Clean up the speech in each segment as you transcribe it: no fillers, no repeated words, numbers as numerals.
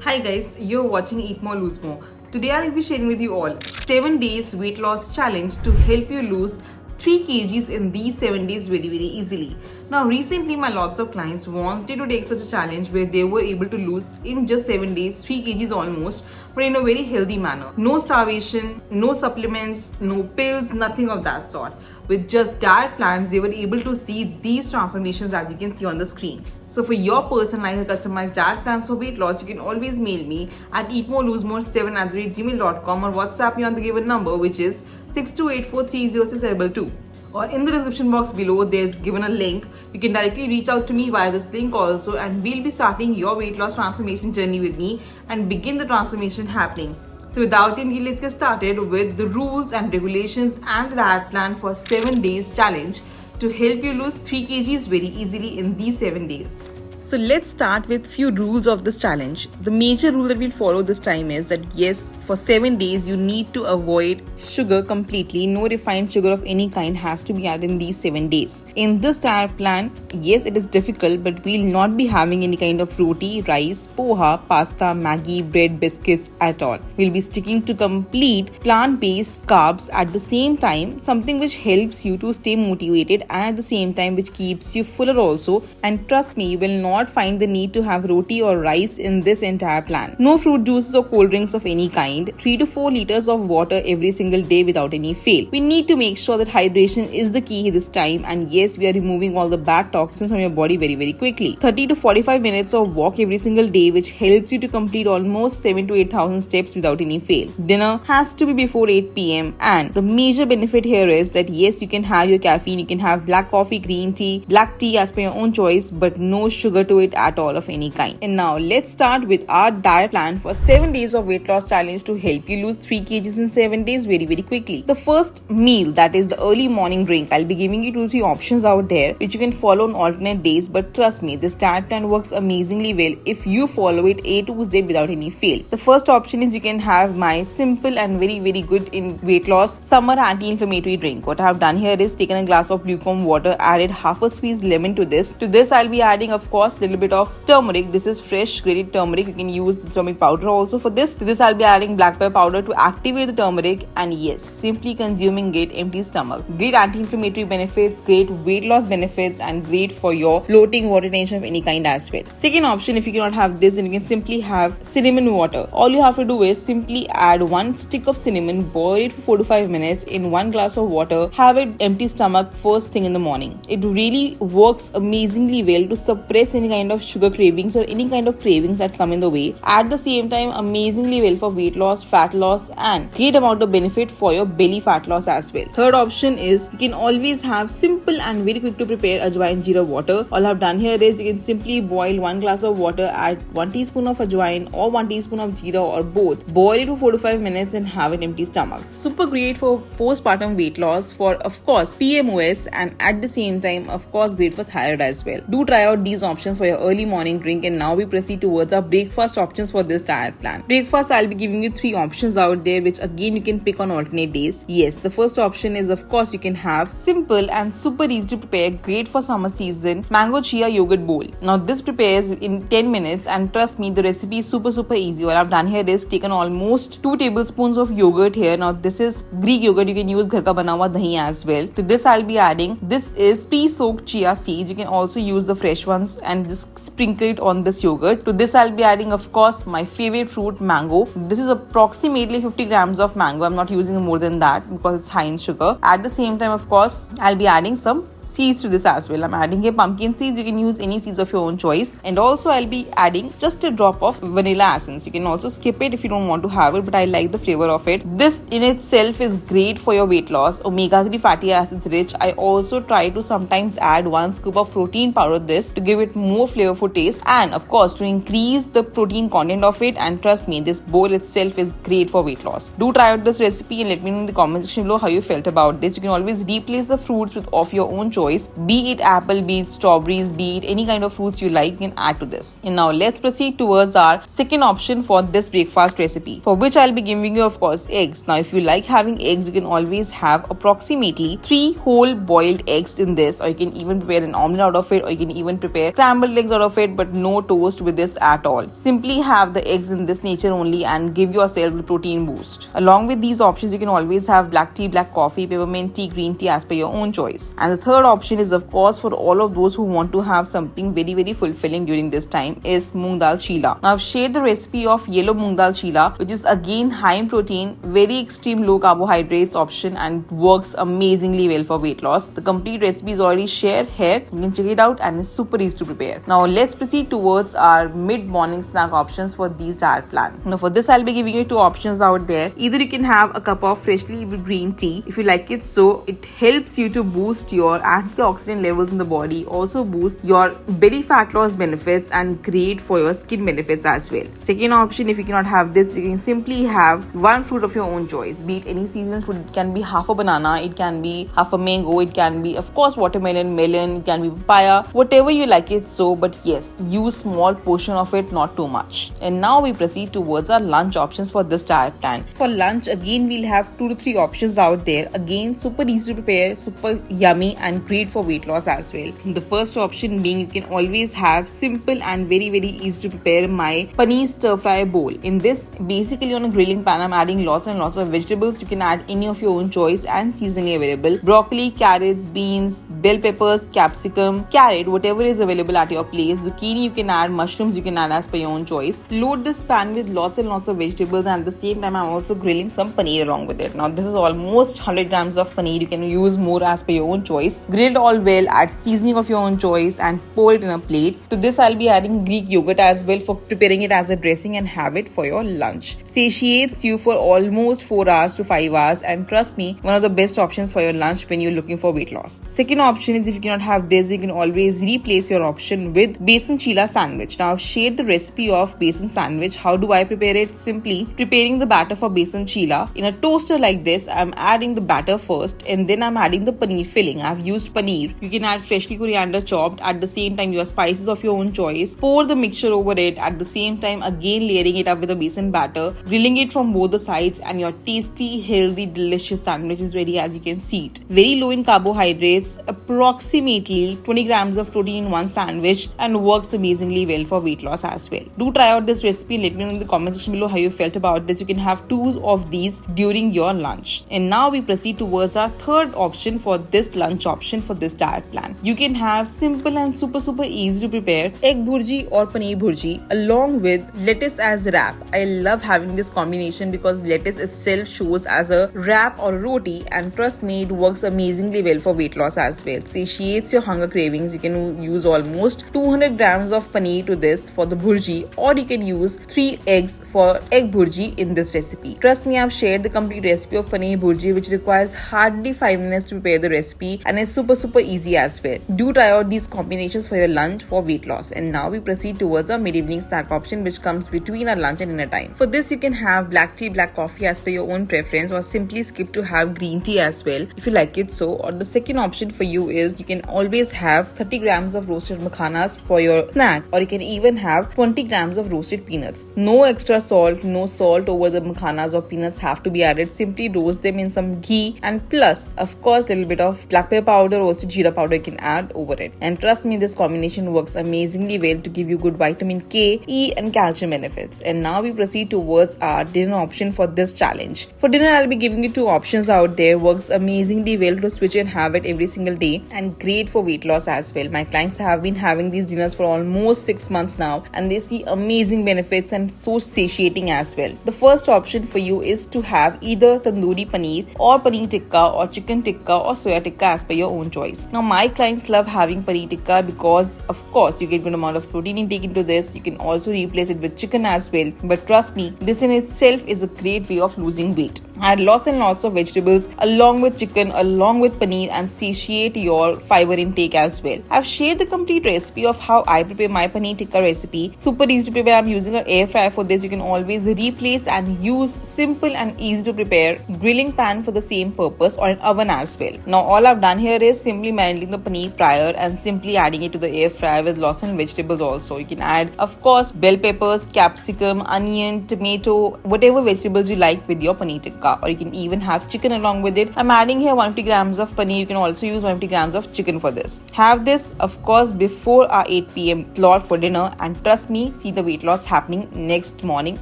Hi guys, you're watching Eat More Lose More. Today I'll be sharing with you all 7 days weight loss challenge to help you lose 3 kgs in these 7 days very easily. Now recently my lots of clients wanted to take such a challenge where they were able to lose in just 7 days 3 kgs almost, but in a very healthy manner. No starvation, no supplements, no pills, nothing of that sort. With just diet plans, they were able to see these transformations as you can see on the screen. So for your personalized and customized diet plans for weight loss, you can always mail me at eatmorelosemore7@gmail.com or WhatsApp me on the given number, which is 6284306222. Or in the description box below, there's given a link. You can directly reach out to me via this link also, and we'll be starting your weight loss transformation journey with me and begin the transformation happening. So without any delay, let's get started with the rules and regulations and the diet plan for 7 days challenge to help you lose 3 kgs very easily in these 7 days. So let's start with few rules of this challenge. The major rule that we'll follow this time is that yes, for 7 days you need to avoid sugar completely. No refined sugar of any kind has to be added in these 7 days. In this diet plan, yes, it is difficult, but we'll not be having any kind of roti, rice, poha, pasta, Maggi, bread, biscuits at all. We'll be sticking to complete plant-based carbs at the same time, something which helps you to stay motivated and at the same time which keeps you fuller also. And trust me, you will not find the need to have roti or rice in this entire plan. No fruit juices or cold drinks of any kind. 3 to 4 liters of water every single day without any fail. We need to make sure that hydration is the key this time, and yes, we are removing all the bad toxins from your body very quickly. 30 to 45 minutes of walk every single day, which helps you to complete almost 7 to 8,000 steps without any fail. Dinner has to be before 8 p.m. and the major benefit here is that yes, you can have your caffeine, you can have black coffee, green tea, black tea as per your own choice, but no sugar to it at all of any kind. And now let's start with our diet plan for 7 days of weight loss challenge to help you lose 3 kgs in 7 days very quickly. The first meal, that is the early morning drink, I'll be giving you 2-3 options out there which you can follow on alternate days, but trust me, this diet plan works amazingly well if you follow it A to Z without any fail. The first option is you can have my simple and very good in weight loss summer anti-inflammatory drink. What I have done here is taken a glass of lukewarm water, added half a squeezed lemon to this. To this I'll be adding of course little bit of turmeric. This is fresh grated turmeric. You can use the turmeric powder also for this. To this I'll be adding black pepper powder to activate the turmeric, and yes, simply consuming it empty stomach. Great anti-inflammatory benefits, great weight loss benefits, and great for your bloating, water retention of any kind as well. Second option, if you cannot have this, then you can simply have cinnamon water. All you have to do is simply add 1 stick of cinnamon, boil it for 4 to 5 minutes in 1 glass of water, have it empty stomach first thing in the morning. It really works amazingly well to suppress any kind of sugar cravings or any kind of cravings that come in the way. At the same time, amazingly well for weight loss, fat loss, and great amount of benefit for your belly fat loss as well. Third option is you can always have simple and very quick to prepare ajwain jeera water. All I've done here is you can simply boil 1 glass of water, add 1 teaspoon of ajwain or 1 teaspoon of jeera or both, boil it for 4 to 5 minutes and have an empty stomach. Super great for postpartum weight loss, for of course PMOS, and at the same time of course great for thyroid as well. Do try out these options for your early morning drink, and now we proceed towards our breakfast options for this diet plan. Breakfast, I'll be giving you 3 options out there which again you can pick on alternate days. Yes, the first option is of course you can have simple and super easy to prepare, great for summer season, mango chia yogurt bowl. Now this prepares in 10 minutes, and trust me, the recipe is super easy. All I've done here is taken almost 2 tablespoons of yogurt here. Now this is Greek yogurt, you can use ghar ka bana hua dahi as well. To this I'll be adding, this is pre-soaked chia seeds. You can also use the fresh ones and just sprinkle it on this yogurt. To this I'll be adding of course my favorite fruit, mango. This is approximately 50 grams of mango. I'm not using more than that because it's high in sugar. At the same time of course I'll be adding some seeds to this as well. I'm adding here pumpkin seeds. You can use any seeds of your own choice, and also I'll be adding just a drop of vanilla essence. You can also skip it if you don't want to have it, but I like the flavor of it. This in itself is great for your weight loss. Omega-3 fatty acids rich. I also try to sometimes add 1 scoop of protein powder this to give it more flavorful taste, and of course to increase the protein content of it. And trust me, this bowl itself is great for weight loss. Do try out this recipe and let me know in the comment section below how you felt about this. You can always replace the fruits of your own choice choice, be it apple, be it strawberries, be it any kind of fruits you like, you can add to this. And now let's proceed towards our second option for this breakfast recipe, for which I'll be giving you, of course, eggs. Now if you like having eggs, you can always have approximately 3 whole boiled eggs in this, or you can even prepare an omelette out of it, or you can even prepare scrambled eggs out of it, but no toast with this at all. Simply have the eggs in this nature only and give yourself the protein boost. Along with these options, you can always have black tea, black coffee, peppermint tea, green tea as per your own choice. And the third option is, of course, for all of those who want to have something very, very fulfilling during this time, is moong dal chila. Now I've shared the recipe of yellow moong dal chila, which is again high in protein, very extreme low carbohydrates option, and works amazingly well for weight loss. The complete recipe is already shared here. You can check it out and it's super easy to prepare. Now let's proceed towards our mid-morning snack options for these diet plan. Now for this, I'll be giving you 2 options out there. Either you can have a cup of freshly brewed green tea if you like it, so it helps you to boost your antioxidant levels in the body, also boost your belly fat loss benefits, and great for your skin benefits as well. Second option, if you cannot have this, you can simply have one fruit of your own choice, be it any seasonal fruit. It can be half a banana, it can be half a mango, it can be, of course, watermelon, melon, it can be papaya, whatever you like it so, but yes, use small portion of it, not too much. And now we proceed towards our lunch options for this diet plan. For lunch, again, we'll have 2 to 3 options out there. Again, super easy to prepare, super yummy, and great for weight loss as well. The first option being, you can always have simple and very, very easy to prepare my paneer stir fry bowl. In this, basically on a grilling pan, I'm adding lots and lots of vegetables. You can add any of your own choice and seasonally available. Broccoli, carrots, beans, bell peppers, capsicum, carrot, whatever is available at your place. Zucchini, you can add mushrooms, you can add as per your own choice. Load this pan with lots and lots of vegetables, and at the same time, I'm also grilling some paneer along with it. Now this is almost 100 grams of paneer. You can use more as per your own choice. Grill it all well, add seasoning of your own choice, and pour it in a plate. To this, I'll be adding Greek yogurt as well for preparing it as a dressing, and have it for your lunch. Satiates you for almost 4 hours to 5 hours, and trust me, one of the best options for your lunch when you're looking for weight loss. Second option is, if you cannot have this, you can always replace your option with besan chila sandwich. Now I've shared the recipe of besan sandwich. How do I prepare it? Simply preparing the batter for besan chila. In a toaster like this, I'm adding the batter first, and then I'm adding the paneer filling. I've used paneer. You can add freshly coriander chopped, at the same time your spices of your own choice. Pour the mixture over it, at the same time again layering it up with a besan batter, grilling it from both the sides, and your tasty, healthy, delicious sandwich is ready, as you can see it. Very low in carbohydrates, approximately 20 grams of protein in one sandwich, and works amazingly well for weight loss as well. Do try out this recipe and let me know in the comment section below how you felt about this. You can have 2 of these during your lunch. And now we proceed towards our third option for this lunch option for this diet plan. You can have simple and super easy to prepare egg bhurji or paneer bhurji along with lettuce as wrap. I love having this combination because lettuce itself shows as a wrap or a roti, and trust me, it works amazingly well for weight loss as well. Satiates your hunger cravings. You can use almost 200 grams of paneer to this for the bhurji, or you can use 3 eggs for egg bhurji in this recipe. Trust me, I've shared the complete recipe of paneer bhurji, which requires hardly 5 minutes to prepare the recipe, and is super easy as well. Do try out these combinations for your lunch for weight loss. And now we proceed towards our mid-evening snack option, which comes between our lunch and dinner time. For this, you can have black tea, black coffee as per your own preference, or simply skip to have green tea as well if you like it so. Or the second option for you is, you can always have 30 grams of roasted makhanas for your snack, or you can even have 20 grams of roasted peanuts. No extra salt, no salt over the makhanas or peanuts have to be added. Simply roast them in some ghee, and plus, of course, little bit of black pepper powder, roasted jeera powder you can add over it. And trust me, this combination works amazingly well to give you good vitamin K, E, and calcium benefits. And now we proceed towards our dinner option for this challenge. For dinner, I'll be giving you 2 options out there. Works amazingly well to switch and have it every single day, and great for weight loss as well. My clients have been having these dinners for almost 6 months now, and they see amazing benefits and so satiating as well. The first option for you is to have either tandoori paneer or paneer tikka or chicken tikka or soya tikka as per your own choice. Now my clients love having paneer tikka because of course you get good amount of protein intake into this. You can also replace it with chicken as well, but trust me, this in itself is a great way of losing weight. Add lots and lots of vegetables along with chicken, along with paneer, and satiate your fiber intake as well. I've shared the complete recipe of how I prepare my paneer tikka recipe. Super easy to prepare. I'm using an air fryer for this. You can always replace and use simple and easy to prepare grilling pan for the same purpose, or an oven as well. Now all I've done here is simply marinating the paneer prior and simply adding it to the air fryer with lots of vegetables also. You can add, of course, bell peppers, capsicum, onion, tomato, whatever vegetables you like with your paneer tikka, or you can even have chicken along with it. I'm adding here 150 grams of paneer. You can also use 150 grams of chicken for this. Have this, of course, before our 8 p.m. slot for dinner, and trust me, see the weight loss happening next morning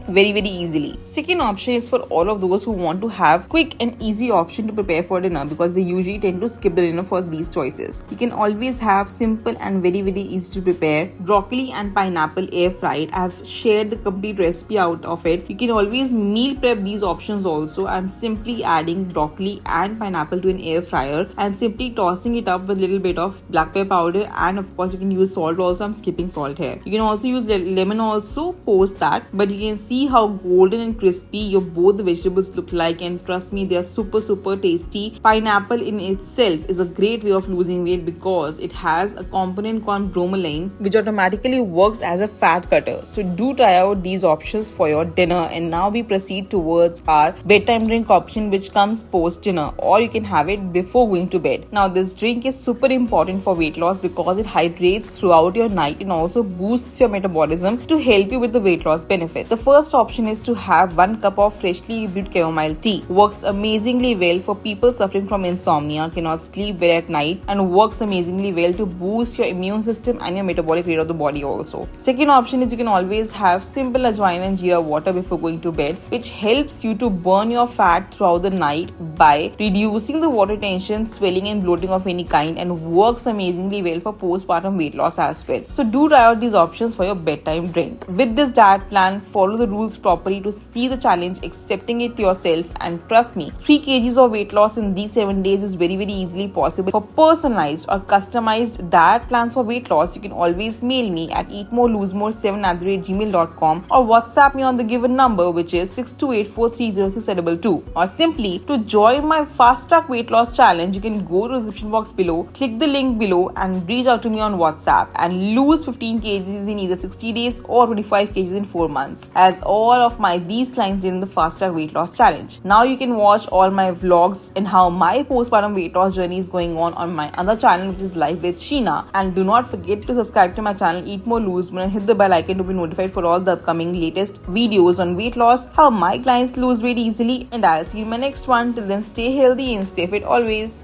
very easily. Second option is for all of those who want to have quick and easy option to prepare for dinner, because they usually tend to skip the dinner for these choices. You can always have simple and very easy to prepare broccoli and pineapple air fried. I've shared the complete recipe out of it. You can always meal prep these options also. I'm simply adding broccoli and pineapple to an air fryer and simply tossing it up with a little bit of black pepper powder, and of course you can use salt also. I'm skipping salt here. You can also use lemon also post that, but you can see how golden and crispy your both the vegetables look like, and trust me, they are super tasty. Pineapple in itself is a great way of losing weight because it has a component called bromelain, which automatically works as a fat cutter. So do try out these options for your dinner. And now we proceed towards our bedtime drink option, which comes post dinner, or you can have it before going to bed. Now this drink is super important for weight loss because it hydrates throughout your night and also boosts your metabolism to help you with the weight loss benefit. The first option is to have 1 cup of freshly brewed chamomile tea. Works amazingly well for people suffering from insomnia, cannot sleep well at night, and works amazingly well to boost your immune system and your metabolic rate of the body also. Second option is you can always have simple ajwain and jeera water before going to bed, which helps you to burn your fat throughout the night by reducing the water retention, swelling and bloating of any kind, and works amazingly well for postpartum weight loss as well. So do try out these options for your bedtime drink. With this diet plan, follow the rules properly to see the challenge, accepting it yourself, and trust me, 3 kgs of weight loss in these 7 days is very easily possible. For personalized or customized diet plans for weight loss, you can always mail me at eatmorelosmore7@gmail.com or WhatsApp me on the given number, which is 6284306222. Or simply to join my fast track weight loss challenge, you can go to the description box below, click the link below, and reach out to me on WhatsApp and lose 15 kgs in either 60 days or 25 kgs in 4 months, as all of my these clients did in the fast track weight loss challenge. Now you can watch all my vlogs and how my postpartum weight loss journey is going on my other channel, which is Live with Sheena. And do not forget to subscribe to my channel Eat More Lose More and hit the bell icon to be notified for all the upcoming latest videos on weight loss, how my clients lose weight easily, and I'll see you in my next one. Till then, stay healthy and stay fit always.